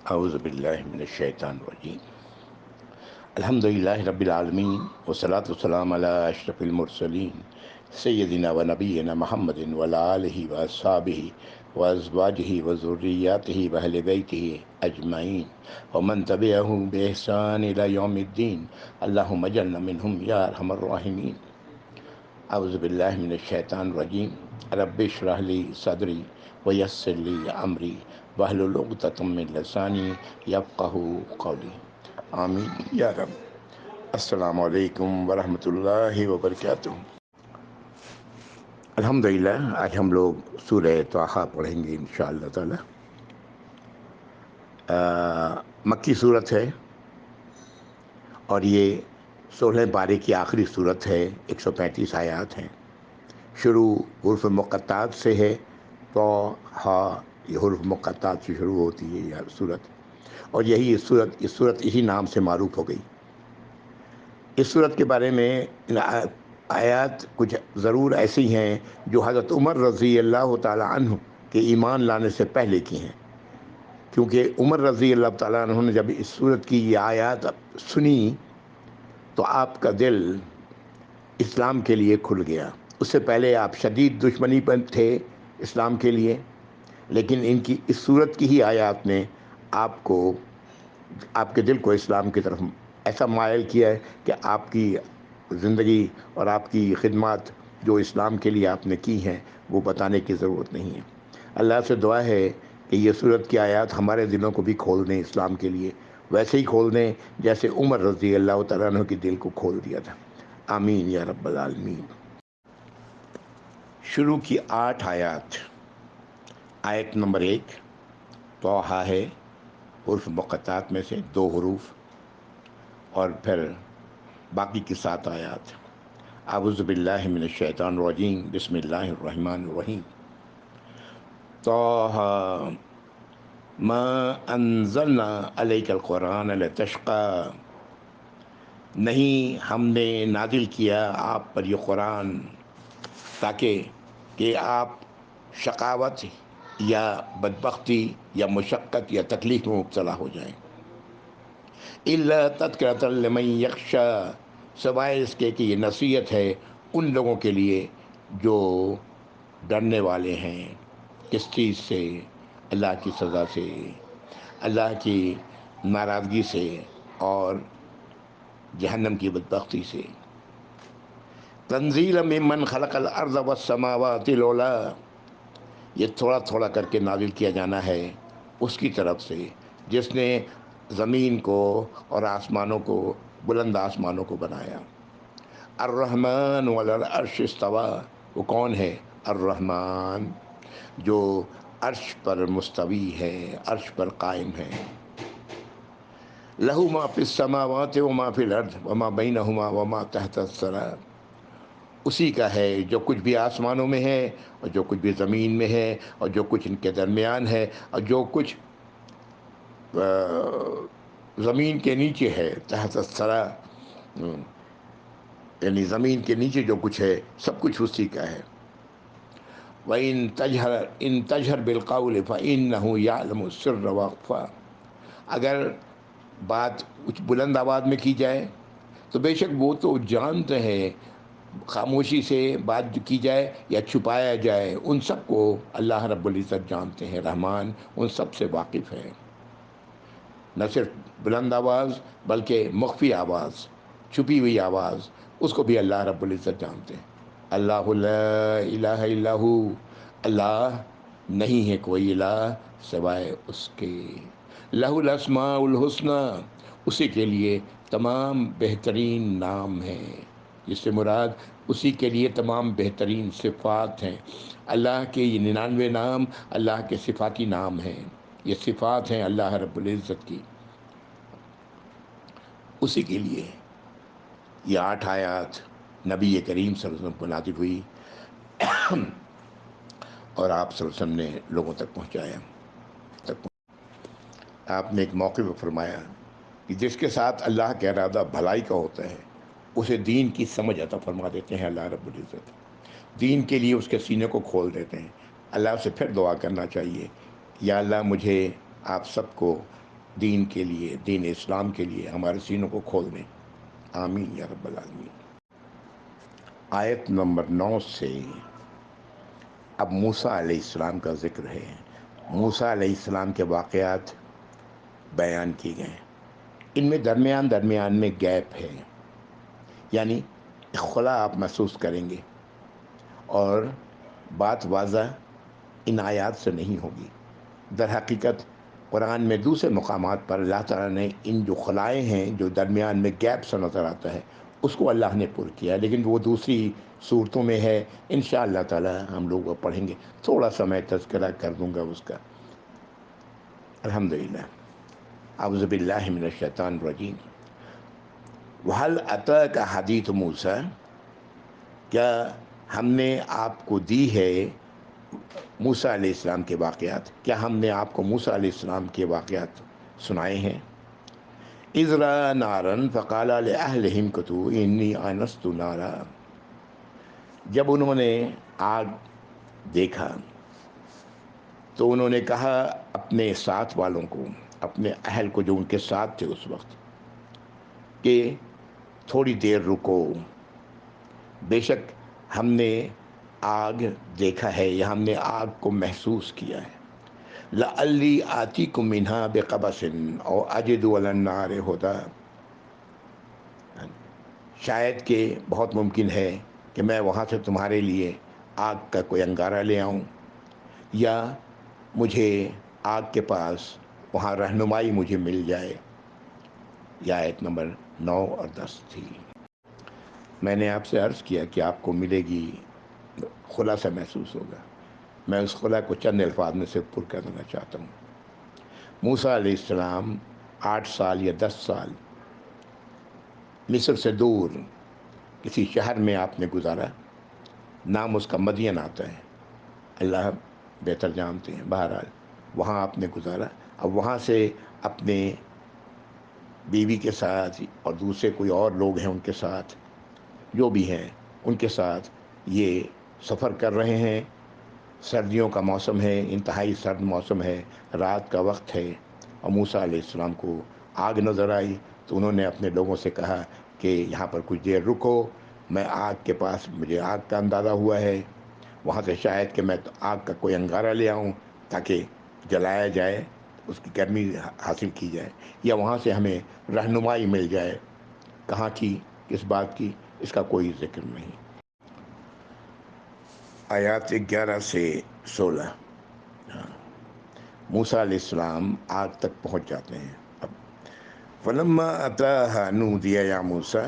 اعوذ باللہ من الشیطان الرجیم الحمد للہ رب العالمین والصلاة والسلام علی اشرف المرسلین سیدنا و نبینا محمد وعلی آلہ واصحابہ وازواجہ وذریاتہ واہل بیتہ اجمعین ومن تبعہم بإحسان الی یوم الدین اللہم اجعلنا منہم یا ارحم الراحمین۔ اعوذ باللہ من الشیطان الرجیم رب اشرح لی صدری ویسر لی امری واحلل عقدۃ من لسانی یفقہوا قولی، آمین یا رب۔ السلام علیکم ورحمۃ اللہ وبرکاتہ۔ الحمدللہ آج ہم لوگ سورہ طٰہٰ پڑھیں گے انشاءاللہ تعالی۔ مکی صورت ہے اور یہ 16 پارے کی آخری صورت ہے، 135 آیات ہیں۔ شروع حروف مقطعات سے ہے، طٰہٰ یہ حروف مقطعات سے شروع ہوتی ہے یہ صورت، اور یہی اس صورت اسی نام سے معروف ہو گئی۔ اس صورت کے بارے میں آیات کچھ ضرور ایسی ہیں جو حضرت عمر رضی اللہ تعالیٰ عنہ کے ایمان لانے سے پہلے کی ہیں، کیونکہ عمر رضی اللہ تعالیٰ عنہ نے جب اس صورت کی یہ آیات سنی تو آپ کا دل اسلام کے لیے کھل گیا۔ اس سے پہلے آپ شدید دشمنی پر تھے اسلام کے لیے، لیکن ان کی اس صورت کی ہی آیات نے آپ کے دل کو اسلام کی طرف ایسا مائل کیا ہے کہ آپ کی زندگی اور آپ کی خدمات جو اسلام کے لیے آپ نے کی ہیں وہ بتانے کی ضرورت نہیں ہے۔ اللہ سے دعا ہے کہ یہ صورت کی آیات ہمارے دلوں کو بھی کھول دیں اسلام کے لیے، ویسے ہی کھول دیں جیسے عمر رضی اللہ تعالیٰ عنہ کے دل کو کھول دیا تھا۔ آمین یا رب العالمین۔ شروع کی 8 آیات۔ آیت نمبر 1 طٰہٰ ہے، حروف مقطعات میں سے 2 حروف، اور پھر باقی کی 7 آیات۔ اعوذ باللہ من الشیطان الرجیم، بسم اللہ الرحمن الرحیم۔ طٰہٰ ما انزلنا علیک القرآن لتشقی، نہیں ہم نے نازل کیا آپ پر یہ قرآن تاکہ کہ آپ شقاوت یا بدبختی یا مشقت یا تکلیف میں مبتلا ہو جائیں۔ الا تذکرۃ لمن یخشی، سوائے اس کے کہ یہ نصیحت ہے ان لوگوں کے لیے جو ڈرنے والے ہیں۔ کس چیز سے؟ اللہ کی سزا سے، اللہ کی ناراضگی سے اور جہنم کی بدبختی سے۔ تنزیلا ممن خلق الارض والسماوات العلی، یہ تھوڑا تھوڑا کر کے نازل کیا جانا ہے اس کی طرف سے جس نے زمین کو اور آسمانوں کو، بلند آسمانوں کو بنایا۔ الرحمن علی العرش استوی، وہ کون ہے؟ الرحمن، جو عرش پر مستوی ہے، عرش پر قائم ہے۔ لہ ما فی السماوات وما فی الارض وما بینہما وما تحت الثری، اسی کا ہے جو کچھ بھی آسمانوں میں ہے اور جو کچھ بھی زمین میں ہے اور جو کچھ ان کے درمیان ہے اور جو کچھ زمین کے نیچے ہے، تحت الثری، یعنی زمین کے نیچے جو کچھ ہے سب کچھ اسی کا ہے۔ وَإِن تَجْهَرْ بِالْقَوْلِ فَإِنَّهُ يَعْلَمُ السِّرَّ وَأَخْفَى، اگر بات کچھ بلند آواز میں کی جائے تو بے شک وہ تو جانتے ہیں، خاموشی سے بات کی جائے یا چھپایا جائے ان سب کو اللہ رب العزت جانتے ہیں۔ رحمان ان سب سے واقف ہے، نہ صرف بلند آواز بلکہ مخفی آواز، چھپی ہوئی آواز، اس کو بھی اللہ رب العزت جانتے ہیں۔ اللہ لا الہ الا ہو، اللہ نہیں ہے کوئی الہ سوائے اس کے۔ لہ الاسماء الحسنی، اسی کے لیے تمام بہترین نام ہیں، جس سے مراد اسی کے لیے تمام بہترین صفات ہیں۔ اللہ کے یہ 99 نام اللہ کے صفاتی نام ہیں، یہ صفات ہیں اللہ رب العزت کی، اسی کے لیے یہ 8 آیات نبی کریم صلی اللہ علیہ وسلم کو نازل ہوئی اور آپ صلی اللہ علیہ وسلم نے لوگوں تک پہنچایا۔ آپ نے ایک موقع پر فرمایا کہ جس کے ساتھ اللہ کا ارادہ بھلائی کا ہوتا ہے اسے دین کی سمجھ عطا فرما دیتے ہیں اللہ رب العزت، دین کے لیے اس کے سینے کو کھول دیتے ہیں۔ اللہ سے پھر دعا کرنا چاہیے، یا اللہ مجھے آپ سب کو دین کے لیے، دین اسلام کے لیے ہمارے سینوں کو کھول دیں، آمین یا رب العالمین۔ آیت نمبر 9 سے اب موسیٰ علیہ السلام کا ذکر ہے۔ موسیٰ علیہ السلام کے واقعات بیان کیے گئے ہیں، ان میں درمیان میں گیپ ہے، یعنی خلا آپ محسوس کریں گے، اور بات واضح ان آیات سے نہیں ہوگی۔ در حقیقت قرآن میں دوسرے مقامات پر اللہ تعالیٰ نے ان جو خلائیں ہیں، جو درمیان میں گیپ سے نظر آتا ہے، اس کو اللہ نے پر کیا، لیکن وہ دوسری صورتوں میں ہے۔ انشاءاللہ تعالیٰ ہم لوگ وہ پڑھیں گے، تھوڑا سا میں تذکرہ کر دوں گا اس کا۔ الحمدللہ، اعوذ باللہ من الشیطان الرجیم۔ وَهَلْ أَتَاكَ حَدِيثُ مُوسَىٰ، کیا ہم نے آپ کو دی ہے موسیٰ علیہ السلام کے واقعات، کیا ہم نے آپ کو موسیٰ علیہ السلام کے واقعات سنائے ہیں؟ اِذْ رَأَىٰ نَارًا فَقَالَ لِأَهْلِهِمْ كُثُوا إِنِّي آنَسْتُ نَارًا، جب انہوں نے آگ دیکھا تو انہوں نے کہا اپنے ساتھ والوں کو، اپنے اہل کو جو ان کے ساتھ تھے اس وقت، کہ تھوڑی دیر رکو، بے شک ہم نے آگ دیکھا ہے، یا ہم نے آگ کو محسوس کیا ہے۔ لَعَلِّی آتِیکُم مِنْہَا بِقَبَسٍ أَوْ أَجِدُ عَلَى النَّارِ هُدًى، شاید کہ بہت ممکن ہے کہ میں وہاں سے تمہارے لیے آگ کا کوئی انگارہ لے آؤں، یا مجھے آگ کے پاس وہاں رہنمائی مجھے مل جائے۔ یہ آیت نمبر 9 اور 10 تھی۔ میں نے آپ سے عرض کیا کہ آپ کو ملے گی، خلاصہ محسوس ہوگا۔ میں اس خلا کو چند الفاظ میں سے پر کر دینا چاہتا ہوں۔ موسیٰ علیہ السلام 8 سال یا 10 سال مصر سے دور کسی شہر میں آپ نے گزارا، نام اس کا مدین آتا ہے، اللہ بہتر جانتے ہیں، بہرحال وہاں آپ نے گزارا۔ اب وہاں سے اپنے بیوی کے ساتھ اور دوسرے کوئی اور لوگ ہیں ان کے ساتھ، جو بھی ہیں ان کے ساتھ یہ سفر کر رہے ہیں۔ سردیوں کا موسم ہے، انتہائی سرد موسم ہے، رات کا وقت ہے، اور موسیٰ علیہ السلام کو آگ نظر آئی تو انہوں نے اپنے لوگوں سے کہا کہ یہاں پر کچھ دیر رکو، میں آگ کے پاس، مجھے آگ کا اندازہ ہوا ہے، وہاں سے شاید کہ میں آگ کا کوئی انگارہ لے آؤں تاکہ جلایا جائے، اس کی گرمی حاصل کی جائے، یا وہاں سے ہمیں رہنمائی مل جائے۔ کہاں کی، کس بات کی، اس کا کوئی ذکر نہیں۔ آیات 11 سے 16۔ موسیٰ علیہ السلام آگ تک پہنچ جاتے ہیں۔ اب فَلَمَّا أَتَاهَا نُودِيَ يَا مُوسَىٰ،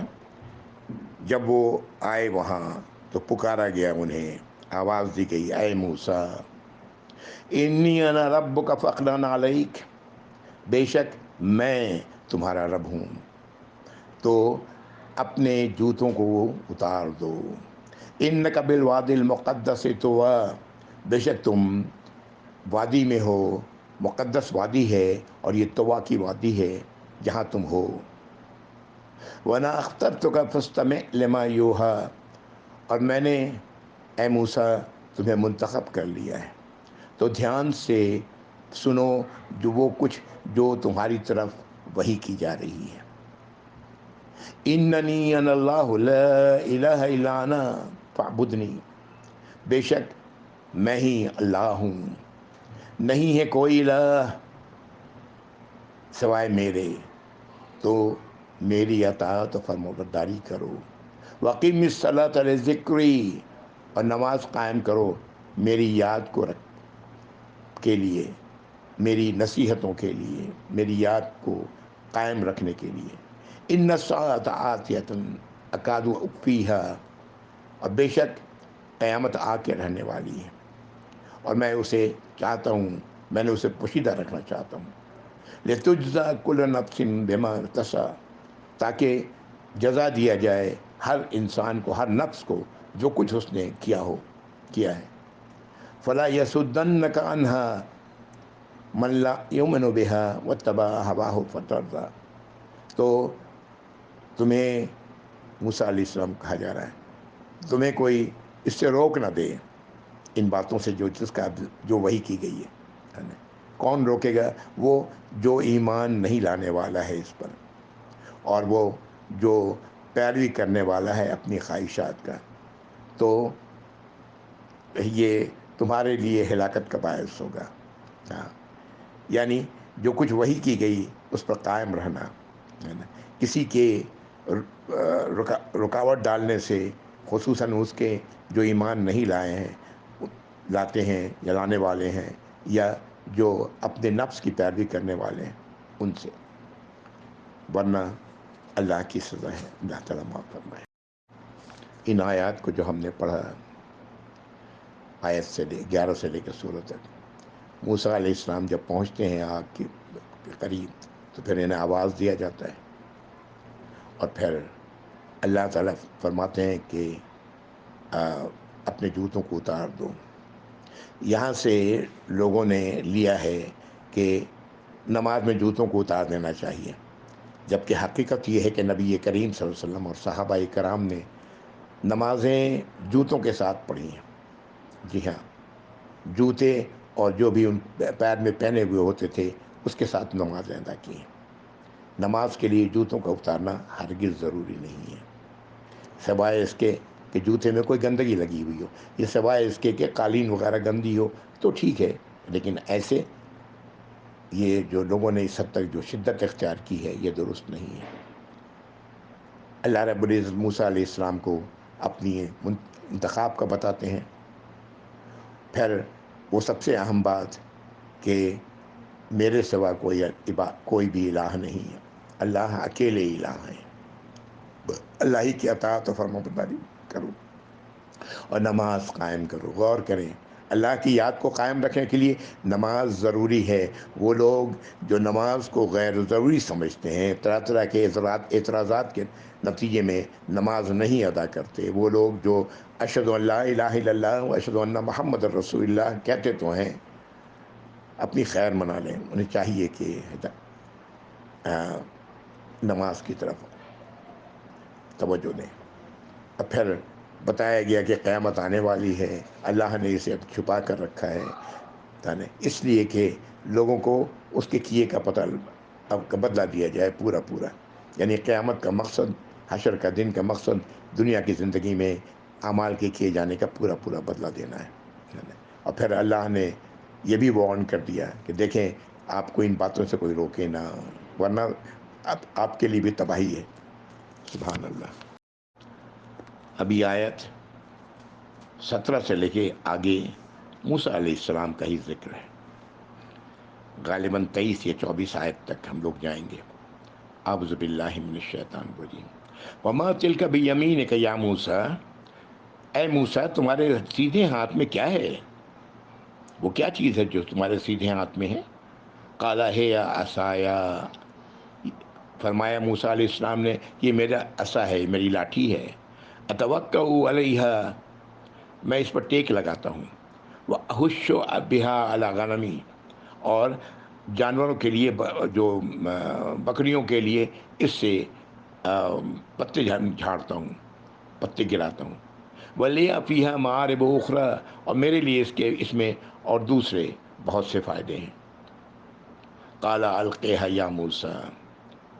جب وہ آئے وہاں تو پکارا گیا انہیں، آواز دی گئی، اے موسیٰ، اِنِّی أَنَا رَبُّكَ فَاخْلَعْ عَلَيْكَ، بے شک میں تمہارا رب ہوں، تو اپنے جوتوں کو اتار دو۔ اِنَّکَ بِالْوَادِ الْمُقَدَّسِ طُوًى، بے شک تم وادی میں ہو، مقدس وادی ہے، اور یہ طویٰ کی وادی ہے جہاں تم ہو۔ وَأَنَا اخْتَرْتُكَ فَاسْتَمِعْ لِمَا يُوحَىٰ، اور میں نے اے موسیٰ تمہیں منتخب کر لیا ہے، تو دھیان سے سنو جو وہ کچھ جو تمہاری طرف وحی کی جا رہی ہے۔ اِنَّنِی أَنَا اللَّهُ لَا إِلَٰهَ إِلَّا أَنَا فَاعْبُدْنِی، بے شک میں ہی اللہ ہوں، نہیں ہے کوئی الہ سوائے میرے، تو میری اطاعت و فرمانبرداری کرو۔ وَأَقِمِ الصَّلَاةَ لِذِکْرِی، اور نماز قائم کرو میری یاد کو کے لیے، میری نصیحتوں کے لیے، میری یاد کو قائم رکھنے کے لیے۔ اِنَّ السَّاعَةَ آتِیَةٌ أَکَادُ أُخْفِیہَا، اور بے شک قیامت آ کے رہنے والی ہے، اور میں اسے چاہتا ہوں، میں نے اسے پوشیدہ رکھنا چاہتا ہوں۔ لِتُجْزَىٰ كُلُّ نَفْسٍ بِمَا اكْتَسَبَتْ، تاکہ جزا دیا جائے ہر انسان کو، ہر نفس کو جو کچھ اس نے کیا ہے۔ فَلَا يَصُدَّنَّكَ عَنْهَا مَن لَّا يُؤْمِنُ بِهَا وَاتَّبَعَ هَوَاهُ فَتَرْدَىٰ، تو تمہیں موسیٰ علیہ السلام کہا جا رہا ہے، تمہیں کوئی اس سے روک نہ دے، ان باتوں سے جو وحی کی گئی ہے، کون روکے گا؟ وہ جو ایمان نہیں لانے والا ہے اس پر، اور وہ جو پیروی کرنے والا ہے اپنی خواہشات کا، تو یہ تمہارے لیے ہلاکت کا باعث ہوگا۔ ہاں، یعنی جو کچھ وحی کی گئی اس پر قائم رہنا ہے نا، کسی کے رکاوٹ ڈالنے سے، خصوصاً اس کے جو ایمان نہیں لائے ہیں، لاتے ہیں یا لانے والے ہیں، یا جو اپنے نفس کی پیروی کرنے والے ہیں، ان سے، ورنہ اللہ کی سزا ہے، اللہ تعالیٰ معاف فرمائے۔ ان آیات کو جو ہم نے پڑھا، آیت سے 11 سے لے کے 16 تک، موسیٰ علیہ السلام جب پہنچتے ہیں آگ کے قریب تو پھر انہیں آواز دیا جاتا ہے، اور پھر اللہ تعالیٰ فرماتے ہیں کہ اپنے جوتوں کو اتار دو۔ یہاں سے لوگوں نے لیا ہے کہ نماز میں جوتوں کو اتار دینا چاہیے، جبکہ حقیقت یہ ہے کہ نبی کریم صلی اللہ علیہ وسلم اور صحابہ کرام نے نمازیں جوتوں کے ساتھ پڑھی ہیں۔ جی ہاں، جوتے اور جو بھی ان پیر میں پہنے ہوئے ہوتے تھے اس کے ساتھ نمازیں ادا کی ہیں۔ نماز کے لیے جوتوں کا اتارنا ہرگز ضروری نہیں ہے، سوائے اس کے کہ جوتے میں کوئی گندگی لگی ہوئی ہو، یہ سوائے اس کے کہ قالین وغیرہ گندی ہو تو ٹھیک ہے، لیکن ایسے یہ جو لوگوں نے اس حد تک جو شدت اختیار کی ہے یہ درست نہیں ہے۔ اللہ رب العزت موسیٰ علیہ السلام کو اپنی انتخاب کا بتاتے ہیں۔ پھر وہ سب سے اہم بات کہ میرے سوا کوئی بھی الہ نہیں ہے، اللہ اکیلے الہ ہیں، اللہ ہی کی اطاعت و فرمانبرداری کرو اور نماز قائم کرو۔ غور کریں، اللہ کی یاد کو قائم رکھنے کے لیے نماز ضروری ہے۔ وہ لوگ جو نماز کو غیر ضروری سمجھتے ہیں، طرح طرح کے اعتراضات کے نتیجے میں نماز نہیں ادا کرتے، وہ لوگ جو اشہد ان لا الہ الا اللہ و اشہد ان محمد رسول اللہ کہتے تو ہیں، اپنی خیر منا لیں، انہیں چاہیے کہ نماز کی طرف توجہ دیں۔ اور پھر بتایا گیا کہ قیامت آنے والی ہے، اللہ نے اسے اب چھپا کر رکھا ہے، اس لیے کہ لوگوں کو اس کے کیے کا پتہ اب کا بدلہ دیا جائے پورا پورا۔ یعنی قیامت کا مقصد، حشر کا دن کا مقصد دنیا کی زندگی میں اعمال کے کیے جانے کا پورا پورا بدلہ دینا ہے۔ اور پھر اللہ نے یہ بھی وارن کر دیا کہ دیکھیں آپ کو ان باتوں سے کوئی روکے نہ، ورنہ آپ کے لیے بھی تباہی ہے۔ سبحان اللہ۔ ابھی آیت 17 سے لے کے آگے موسیٰ علیہ السلام کا ہی ذکر ہے، غالباً 23 یا 24 آیت تک ہم لوگ جائیں گے۔ اعوذ باللہ من الشیطان الرجیم۔ وما تلک بیمینک یا موسیٰ، اے موسیٰ تمہارے سیدھے ہاتھ میں کیا ہے؟ وہ کیا چیز ہے جو تمہارے سیدھے ہاتھ میں ہے؟ قال ہے یا عصایا، فرمایا موسیٰ علیہ السلام نے یہ میرا عصا ہے، میری لاٹھی ہے، اتوکأ علیہا، میں اس پر ٹیک لگاتا ہوں، وأحش بها علی غنمی، اور جانوروں کے لیے جو بکریوں کے لیے اس سے پتے جھاڑتا ہوں، پتے گراتا ہوں، ولی فیہا معارب اخری، اور میرے لیے اس میں اور دوسرے بہت سے فائدے ہیں۔ قال القیہا یا موسیٰ،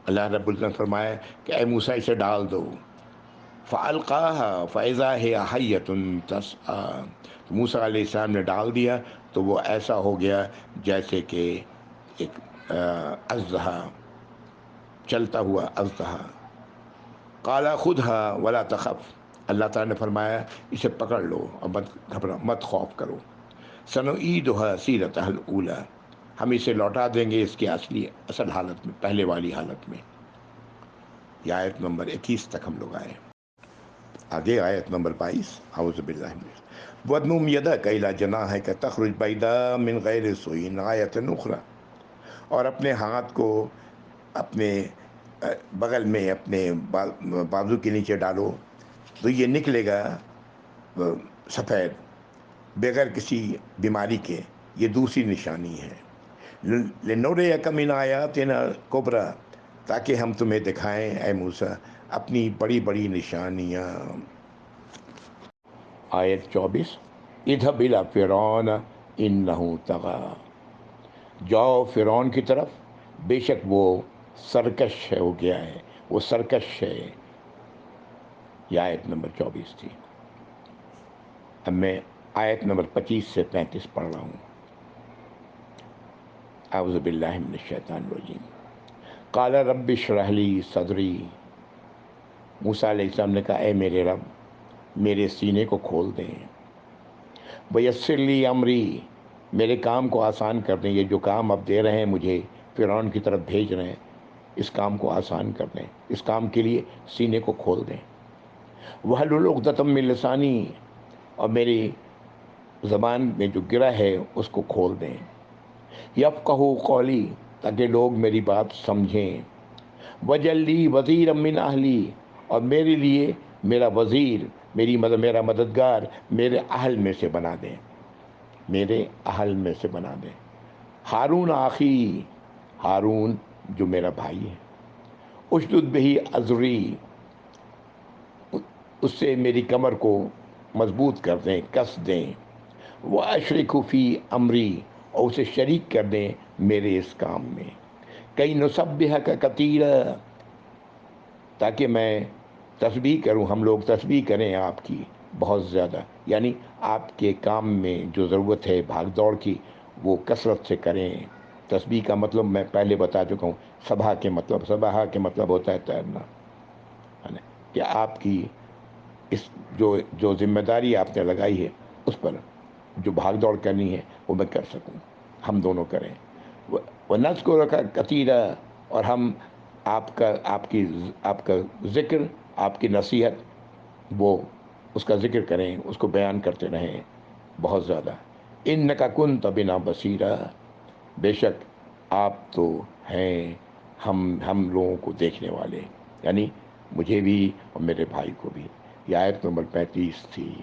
اللہ رب العزت نے فرمایا کہ اے موسیٰ اسے ڈال دو۔ فَأَلْقَاهَا فَإِذَا هِيَ حَيَّةٌ تَسْعَىٰ، موسیٰ علیہ السلام نے ڈال دیا تو وہ ایسا ہو گیا جیسے کہ ایک اژدہا، چلتا ہوا اژدہا۔ قَالَ خُذْهَا وَلَا تَخَفْ، اللہ تعالیٰ نے فرمایا اسے پکڑ لو اور مت خوف کرو۔ سَنُعِيدُهَا سِيرَتَهَا الْأُولَىٰ، ہم اسے لوٹا دیں گے اس کی اصل حالت میں، پہلے والی حالت میں۔ یہ آیت نمبر 21 تک ہم لوگ آئے۔ آگے آیت نمبر 22، اعوذ باللہ من الشیطان وَاضْمُمْ يَدَكَ إِلَىٰ جَنَاحِكَ تَخْرُجْ بَيْضَاءَ مِنْ غَيْرِ سُوءٍ آیَةً أُخْرَىٰ، اور اپنے ہاتھ کو اپنے بغل میں اپنے بازو کے نیچے ڈالو تو یہ نکلے گا سفید بغیر کسی بیماری کے، یہ دوسری نشانی ہے۔ لِنُرِيَكَ مِنْ آیَاتِنَا الْکُبْریٰ، تاکہ ہم تمہیں دکھائیں اے موسیٰ اپنی بڑی بڑی نشانیاں۔ آیت 24، اذهب إلى فرعون إنه طغى، جاؤ فرعون کی طرف، بے شک وہ سرکش ہو گیا ہے، وہ سرکش ہے۔ یہ آیت نمبر 24 تھی۔ اب میں آیت نمبر 25 سے 35 پڑھ رہا ہوں۔ اعوذ باللہ من الشیطان الرجیم۔ قال رب اشرح لی صدری، موسیٰ علیہ السلام نے کہا اے میرے رب میرے سینے کو کھول دیں، ویسر لی امری، میرے کام کو آسان کر دیں، یہ جو کام اب دے رہے ہیں مجھے، فرعون کی طرف بھیج رہے ہیں، اس کام کو آسان کر دیں، اس کام کے لیے سینے کو کھول دیں۔ وَحْلُلْ عُقْدَةً مِّن لِّسَانِی، اور میری زبان میں جو گرہ ہے اس کو کھول دیں۔ یفقہوا قولی، تاکہ لوگ میری بات سمجھیں۔ وَاجْعَل لِّی وَزِیرًا مِّنْ أَہْلِی، اور میرے لیے میرا وزیر، میرا مددگار میرے اہل میں سے بنا دیں، میرے اہل میں سے بنا دیں۔ ہارون آخی، ہارون جو میرا بھائی ہے، اشدد بہ ازری، اس سے میری کمر کو مضبوط کر دیں، کس دیں۔ واشرکہ فی امری، اور اسے شریک کر دیں میرے اس کام میں۔ کئی نسبحک کثیرا، تاکہ میں تسبیح کروں، ہم لوگ تسبیح کریں آپ کی بہت زیادہ، یعنی آپ کے کام میں جو ضرورت ہے بھاگ دوڑ کی وہ کثرت سے کریں۔ تسبیح کا مطلب میں پہلے بتا چکا ہوں، سبحہ کے مطلب ہوتا ہے تیرنا، ہے نا؟ کہ آپ کی اس جو ذمہ داری آپ نے لگائی ہے اس پر جو بھاگ دوڑ کرنی ہے وہ میں کر سکوں، ہم دونوں کریں۔ وَنَذْكُرَكَ كَثِيرًا، اور ہم آپ کا ذکر، آپ کی نصیحت، وہ اس کا ذکر کریں، اس کو بیان کرتے رہیں بہت زیادہ۔ إِنَّكَ كُنتَ بِنَا بَصِيرًا، بے شک آپ تو ہیں ہم لوگوں کو دیکھنے والے، یعنی مجھے بھی اور میرے بھائی کو بھی۔ یہ آیت نمبر 35 تھی۔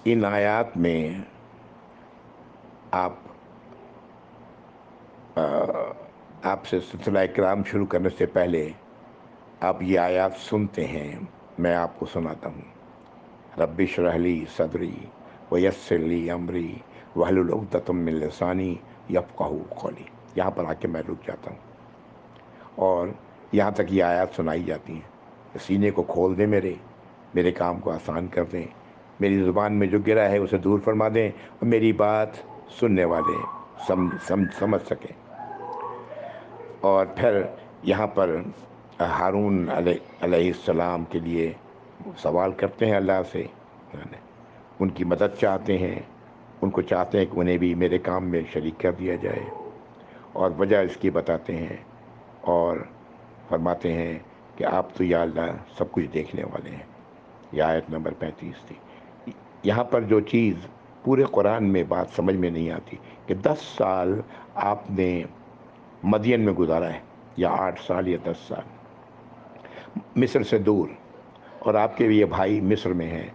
ان آیات میں آپ سے سلسلہ کرام شروع کرنے سے پہلے آپ یہ آیات سنتے ہیں، میں آپ کو سناتا ہوں۔ رب اشرح لی صدری ویسر لی امری واحلل عقدۃ من لسانی یفقہوا قولی۔ یہاں پر آ کے میں رک جاتا ہوں اور یہاں تک یہ آیات سنائی جاتی ہیں۔ سینے کو کھول دیں، میرے کام کو آسان کر دیں، میری زبان میں جو گرا ہے اسے دور فرما دیں، اور میری بات سننے والے سمجھ سکیں۔ اور پھر یہاں پر ہارون علیہ السلام کے لیے سوال کرتے ہیں اللہ سے، ان کی مدد چاہتے ہیں، ان کو چاہتے ہیں کہ انہیں بھی میرے کام میں شریک کر دیا جائے، اور وجہ اس کی بتاتے ہیں اور فرماتے ہیں کہ آپ تو یا اللہ سب کچھ دیکھنے والے ہیں۔ یہ آیت نمبر 35 تھی۔ یہاں پر جو چیز پورے قرآن میں بات سمجھ میں نہیں آتی کہ 10 سال آپ نے مدین میں گزارا ہے، یا 8 سال یا 10 سال مصر سے دور، اور آپ کے یہ بھائی مصر میں ہیں،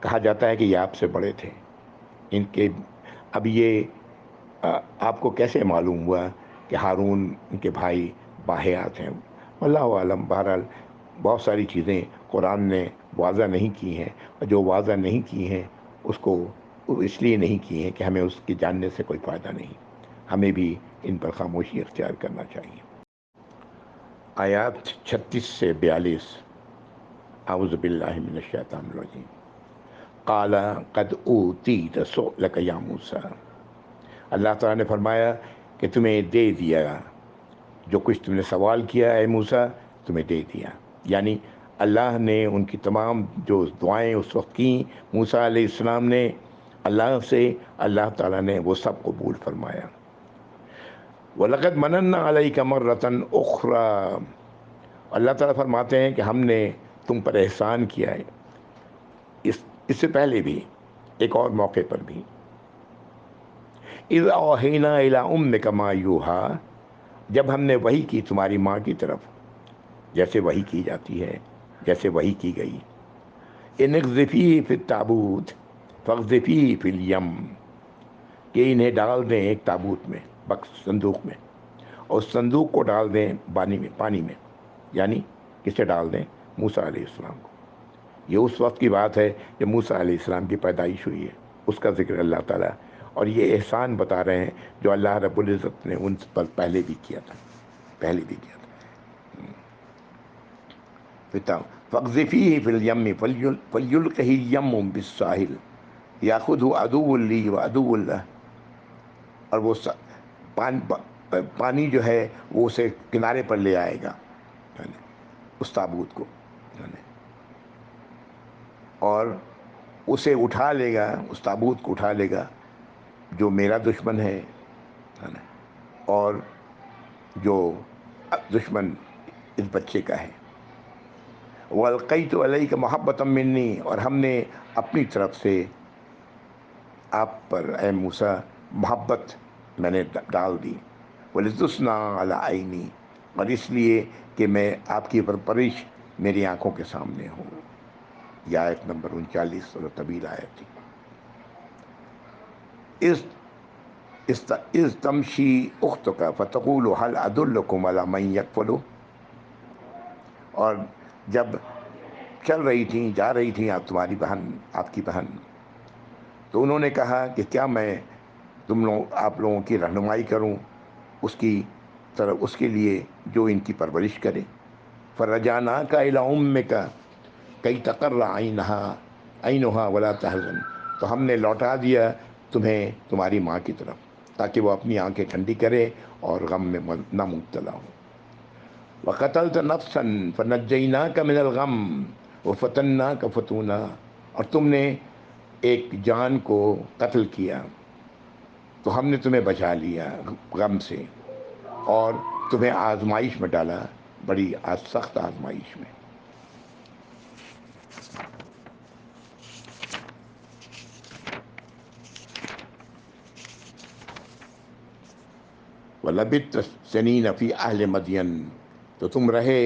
کہا جاتا ہے کہ یہ آپ سے بڑے تھے۔ ان کے اب یہ آپ کو کیسے معلوم ہوا کہ ہارون ان کے بھائی باحیات ہیں؟ اللہ عالم۔ بہرحال بہت ساری چیزیں قرآن نے واضح نہیں کی ہیں، اور جو واضح نہیں کی ہیں اس کو اس لیے نہیں کی ہیں کہ ہمیں اس کی جاننے سے کوئی فائدہ نہیں، ہمیں بھی ان پر خاموشی اختیار کرنا چاہیے۔ آیات 36 سے 42۔ اعوذ باللہ من الشیطان الرجیم۔ قال قد اوتیت سؤلک یا موسیٰ، اللہ تعالیٰ نے فرمایا کہ تمہیں دے دیا، جو کچھ تم نے سوال کیا ہے موسیٰ تمہیں دے دیا، یعنی اللہ نے ان کی تمام جو دعائیں اس وقت کیں موسیٰ علیہ السلام نے اللہ سے، اللہ تعالیٰ نے وہ سب قبول فرمایا۔ وَلَقَدْ مَنَنَّا عَلَيْكَ مَرَّةً أُخْرَى، اللہ تعالیٰ فرماتے ہیں کہ ہم نے تم پر احسان کیا ہے اس سے پہلے بھی، ایک اور موقع پر بھی۔ اِذْ أَوْحَيْنَا إِلَىٰ أُمِّكَ مَا يُوحَىٰ، جب ہم نے وحی کی تمہاری ماں کی طرف جیسے وحی کی جاتی ہے، جیسے وحی کی گئی۔ اِنْ اقْذِفِیہ فِی التَّابُوتِ فاقذفیہ فی الیم، کہ انہیں ڈال دیں ایک تابوت میں، صندوق میں، اور صندوق کو ڈال دیں پانی میں، یعنی کسے ڈال دیں؟ موسیٰ علیہ السلام کو۔ یہ اس وقت کی بات ہے جب موسیٰ علیہ السلام کی پیدائش ہوئی ہے، اس کا ذکر اللہ تعالیٰ اور یہ احسان بتا رہے ہیں جو اللہ رب العزت نے ان پر پہلے بھی کیا تھا، پہلے بھی کیا تھا۔ فَاقْذِفِيهِ فِي الْيَمِّ فَلْيُلْقِهِ الْيَمُّ بِالسَّاحِلِ يَأْخُذْهُ عَدُوٌّ لِّي وَعَدُوٌّ لَهُ، اور وہ پانی جو ہے وہ اسے کنارے پر لے آئے گا، اس تابوت کو، اور اسے اٹھا لے گا، اس تابوت کو اٹھا لے گا جو میرا دشمن ہے، اور جو دشمن اس بچے کا ہے۔ وَأَلْقَيْتُ عَلَيْكَ مَحَبَّةً مِّنِّي، اور ہم نے اپنی طرف سے آپ پر اے موسیٰ محبت میں نے ڈال دی۔ وَلِتُصْنَعَ عَلَىٰ عَيْنِي، اور اس لیے کہ میں آپ کی پرورش میری آنکھوں کے سامنے ہوں۔ یہ آیت نمبر 39 اور طویل آیت تھی۔ اِذْ تَمْشِي أُخْتُكَ فَتَقُولُ هَلْ أَدُلُّكُمْ عَلَىٰ مَن يَكْفُلُهُ، اور جب چل رہی تھیں، جا رہی تھیں آپ تمہاری بہن، آپ کی بہن، تو انہوں نے کہا کہ کیا میں آپ لوگوں کی رہنمائی کروں اس کی طرف، اس کے لیے جو ان کی پرورش کرے۔ فَرَجَعْنَاكَ إِلَىٰ أُمِّكَ كَيْ تَقَرَّ عَيْنُهَا وَلَا تَحْزَنَ، تو ہم نے لوٹا دیا تمہیں تمہاری ماں کی طرف تاکہ وہ اپنی آنکھیں ٹھنڈی کرے اور غم میں نہ مبتلا ہو۔ وَقَتَلْتَ نَفْسًا فَنَجَّيْنَاكَ مِنَ الْغَمِّ وَفَتَنَّاكَ فُتُونًا، اور تم نے ایک جان کو قتل کیا تو ہم نے تمہیں بچا لیا غم سے، اور تمہیں آزمائش میں ڈالا، بڑی سخت آزمائش میں۔ وَلَبِثْتَ سِنِينَ فِي أَهْلِ مَدْيَنَ، تو تم رہے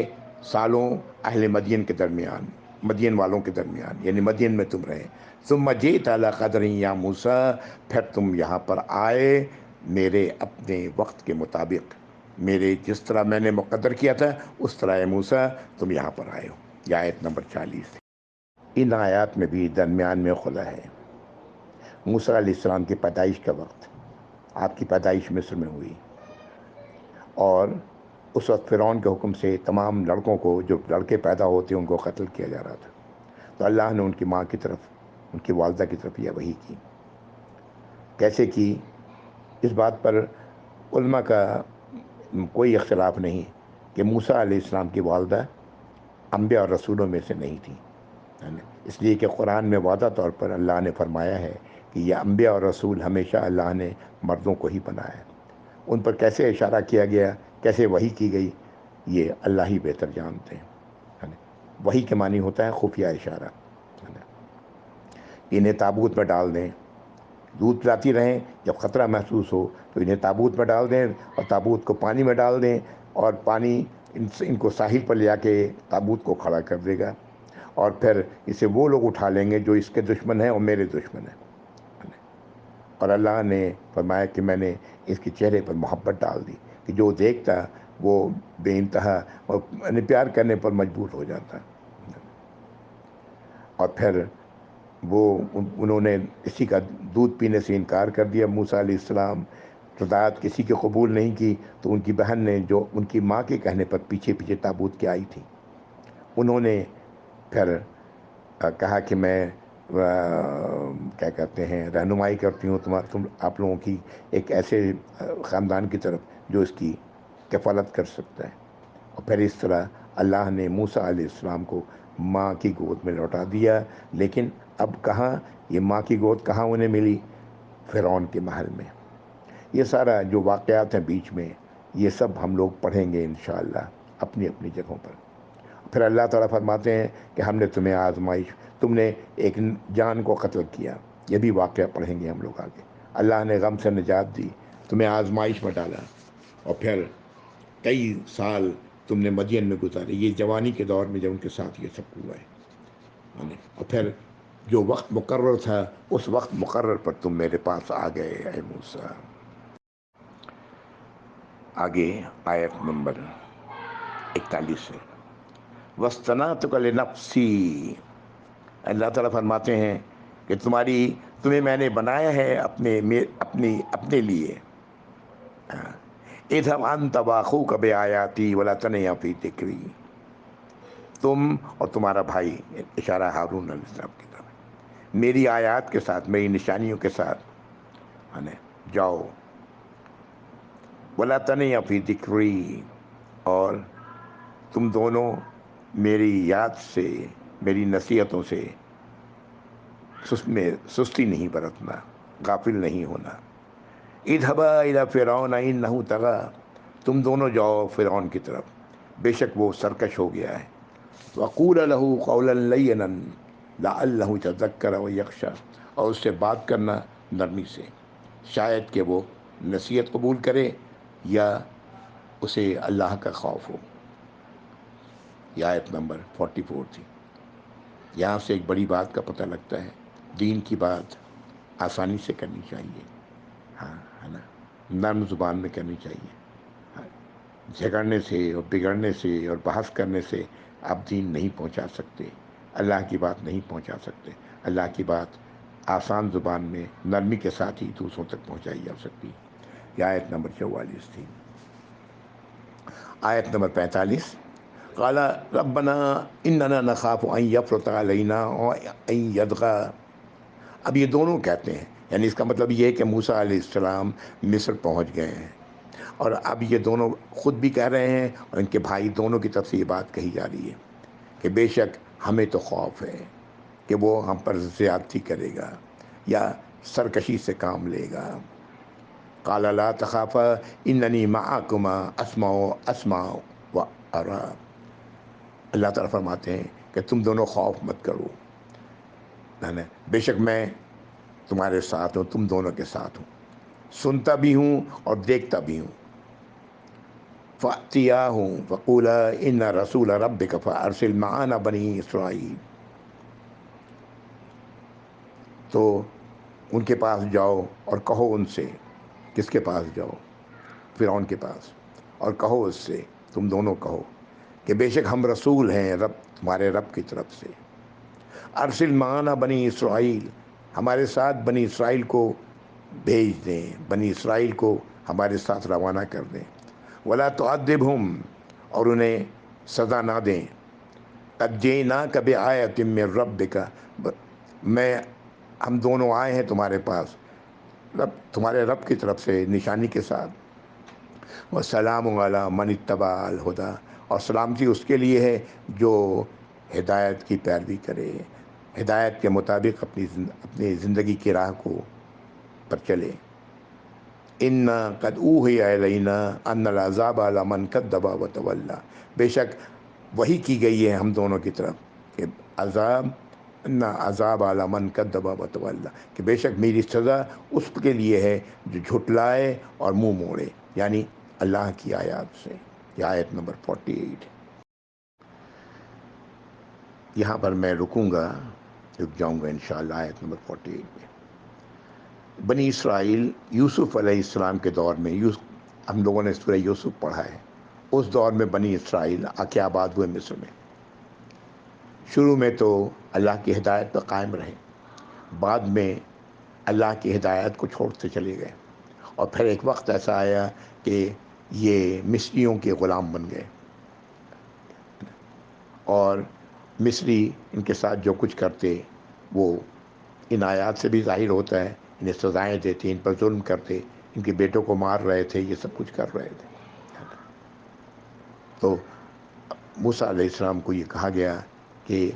سالوں اہل مدین کے درمیان، مدین والوں کے درمیان، یعنی مدین میں تم رہے۔ ثُمَّ جِئْتَ عَلَىٰ قَدْرٍ يَا مُوسَىٰ، پھر تم یہاں پر آئے میرے اپنے وقت کے مطابق، میرے جس طرح میں نے مقدر کیا تھا اس طرح اے موسیٰ تم یہاں پر آئے ہو۔ یہ آیت نمبر 40۔ ان آیات میں بھی درمیان میں خلا ہے۔ موسیٰ علیہ السلام کی پیدائش کا وقت، آپ کی پیدائش مصر میں ہوئی، اور اس وقت فرعون کے حکم سے تمام لڑکوں کو، جو لڑکے پیدا ہوتے ان کو قتل کیا جا رہا تھا، تو اللہ نے ان کی ماں کی طرف، ان کی والدہ کی طرف یہ وحی کی۔ کیسے کی، اس بات پر علماء کا کوئی اختلاف نہیں کہ موسیٰ علیہ السلام کی والدہ انبیاء اور رسولوں میں سے نہیں تھی، اس لیے کہ قرآن میں واضح طور پر اللہ نے فرمایا ہے کہ یہ انبیاء اور رسول ہمیشہ اللہ نے مردوں کو ہی بنایا ہے۔ ان پر کیسے اشارہ کیا گیا، کیسے وحی کی گئی، یہ اللہ ہی بہتر جانتے ہیں۔ وحی کے معنی ہوتا ہے خفیہ اشارہ۔ انہیں تابوت میں ڈال دیں، دودھ پلاتی رہیں، جب خطرہ محسوس ہو تو انہیں تابوت میں ڈال دیں، اور تابوت کو پانی میں ڈال دیں، اور پانی ان کو ساحل پر لے آ کے تابوت کو کھڑا کر دے گا، اور پھر اسے وہ لوگ اٹھا لیں گے جو اس کے دشمن ہیں اور میرے دشمن ہیں۔ اور اللہ نے فرمایا کہ میں نے اس کے چہرے پر محبت ڈال دی کہ جو دیکھتا وہ بے انتہا اور پیار کرنے پر مجبور ہو جاتا۔ اور پھر انہوں نے اسی کا دودھ پینے سے انکار کر دیا موسیٰ علیہ السلام، رضاعت کسی کی قبول نہیں کی، تو ان کی بہن نے، جو ان کی ماں کے کہنے پر پیچھے پیچھے تابوت کے آئی تھی، انہوں نے پھر کہا کہ میں کیا کہتے ہیں رہنمائی کرتی ہوں آپ لوگوں کی ایک ایسے خاندان کی طرف جو اس کی کفالت کر سکتا ہے۔ اور پھر اس طرح اللہ نے موسیٰ علیہ السلام کو ماں کی گود میں لوٹا دیا۔ لیکن اب کہاں یہ ماں کی گود کہاں انہیں ملی؟ فرعون کے محل میں۔ یہ سارا جو واقعات ہیں بیچ میں، یہ سب ہم لوگ پڑھیں گے انشاءاللہ اپنی اپنی جگہوں پر۔ پھر اللہ تعالیٰ فرماتے ہیں کہ ہم نے تمہیں آزمائش، تم نے ایک جان کو قتل کیا، یہ بھی واقعہ پڑھیں گے ہم لوگ آگے۔ اللہ نے غم سے نجات دی، تمہیں آزمائش میں ڈالا، اور پھر کئی سال تم نے مدین میں گزارے، یہ جوانی کے دور میں جب ان کے ساتھ یہ سب ہوا ہے، اور پھر جو وقت مقرر تھا اس وقت مقرر پر تم میرے پاس آ گئے اے موسیٰ۔ آگے آیت نمبر 41 سے وَاصْطَنَعْتُكَ لِنَفْسِي، اللہ تعالیٰ فرماتے ہیں کہ تمہیں میں نے بنایا ہے اپنے لیے. اذهب انت واخوك بآیاتی ولا تنیا فی ذکری. تم اور تمہارا بھائی، اشارہ ہارون علیہ السلام کی طرف، میری آیات کے ساتھ، میری نشانیوں کے ساتھ جاؤ. ولا تنیا فی ذکری، اور تم دونوں میری یاد سے، میری نصیحتوں سے سستی نہیں برتنا، غافل نہیں ہونا. اذهبا الی فرعون انہ طغی، تم دونوں جاؤ فرعون کی طرف، بے شک وہ سرکش ہو گیا ہے. وقولا له قولا لینا لعلہ یتذکر و یخشی، اور اس سے بات کرنا نرمی سے، شاید کہ وہ نصیحت قبول کرے یا اسے اللہ کا خوف ہو. یہ آیت نمبر 44 تھی. یہاں سے ایک بڑی بات کا پتہ لگتا ہے، دین کی بات آسانی سے کرنی چاہیے، ہاں ہے نا، نرم زبان میں کرنی چاہیے. جھگڑنے سے اور بگڑنے سے اور بحث کرنے سے آپ دین نہیں پہنچا سکتے، اللہ کی بات نہیں پہنچا سکتے. اللہ کی بات آسان زبان میں نرمی کے ساتھ ہی دوسروں تک پہنچائی جا سکتی. یہ آیت نمبر 44 تھی. آیت نمبر 45، قال ربنا اننا نخاف ان یفرط علینا ان یطغی. اب یہ دونوں کہتے ہیں، یعنی اس کا مطلب یہ ہے کہ موسیٰ علیہ السلام مصر پہنچ گئے ہیں، اور اب یہ دونوں خود بھی کہہ رہے ہیں اور ان کے بھائی دونوں کی طرف سے یہ بات کہی جا رہی ہے کہ بے شک ہمیں تو خوف ہے کہ وہ ہم پر زیادتی کرے گا یا سرکشی سے کام لے گا. قال لا تخافا اننی معکما اسمع و ارى. اللہ تعالیٰ فرماتے ہیں کہ تم دونوں خوف مت کرو، بے شک میں تمہارے ساتھ ہوں، تم دونوں کے ساتھ ہوں، سنتا بھی ہوں اور دیکھتا بھی ہوں. فَأْتِيَاهُ فَقُولَا إِنَّ رَسُولَ رَبِّكَ فَأَرْسِلْ مَعَنَا بَنِي إِسْرَائِیل. تو ان کے پاس جاؤ اور کہو ان سے، کس کے پاس جاؤ؟ فرعون کے پاس، اور کہو اس سے، تم دونوں کہو کہ بے شک ہم رسول ہیں تمہارے رب کی طرف سے. ارسل معنا بنی اسرائیل، ہمارے ساتھ بنی اسرائیل کو بھیج دیں، بنی اسرائیل کو ہمارے ساتھ روانہ کر دیں. ولا تعذبہم، اور انہیں سزا نہ دیں. قد جئناک بآیۃ من ربک، ہم دونوں آئے ہیں تمہارے پاس تمہارے رب کی طرف سے نشانی کے ساتھ. وسلام علی من اتبع الہدی، اور سلامتی اس کے لیے ہے جو ہدایت کی پیروی کرے، ہدایت کے مطابق اپنی زندگی کی راہ کو پر چلے. انا قد اوحی الینا ان العذاب علی من کذب وتولی، بے شک وحی کی گئی ہے ہم دونوں کی طرف کہ عذاب علی من کذب وتولی، کہ بے شک میری سزا اس کے لیے ہے جو جھٹلائے اور منہ موڑے، یعنی اللہ کی آیات سے. یہ آیت نمبر 48. یہاں پر میں رک جاؤں گا انشاءاللہ آیت نمبر 48 میں. بنی اسرائیل یوسف علیہ السلام کے دور میں، ہم لوگوں نے سورہ یوسف پڑھا ہے، اس دور میں بنی اسرائیل آ کے آباد ہوئے مصر میں. شروع میں تو اللہ کی ہدایت پر قائم رہے، بعد میں اللہ کی ہدایت کو چھوڑتے چلے گئے، اور پھر ایک وقت ایسا آیا کہ یہ مصریوں کے غلام بن گئے، اور مصری ان کے ساتھ جو کچھ کرتے وہ ان آیات سے بھی ظاہر ہوتا ہے. انہیں سزائیں دیتے، ان پر ظلم کرتے، ان کے بیٹوں کو مار رہے تھے، یہ سب کچھ کر رہے تھے. تو موسیٰ علیہ السلام کو یہ کہا گیا کہ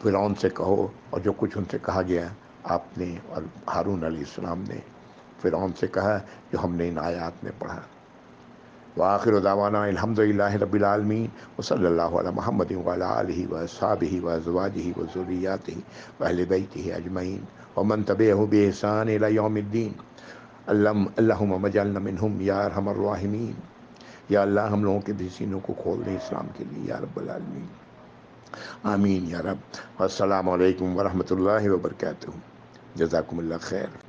فرعون سے کہو، اور جو کچھ ان سے کہا گیا آپ نے اور ہارون علیہ السلام نے فرعون سے کہا جو ہم نے ان آیات میں پڑھا. وآخر دعوانا الحمدللہ رب العالمین، وصلی اللہ علی محمد وعلی آلہ واصحابہ وازواجہ وذریاتہ واہل بیتہ اجمعین ومن تبعہ بإحسان الی یوم الدین. اللہم اجعلنا منہم یا ارحم الراحمین. یا اللہ ہم لوگوں کے بھی سینوں کو کھول دیں اسلام کے لیے یا رب العالمین، آمین یا رب. السلام علیکم ورحمۃ اللہ وبرکاتہ. جزاکم اللہ خیر.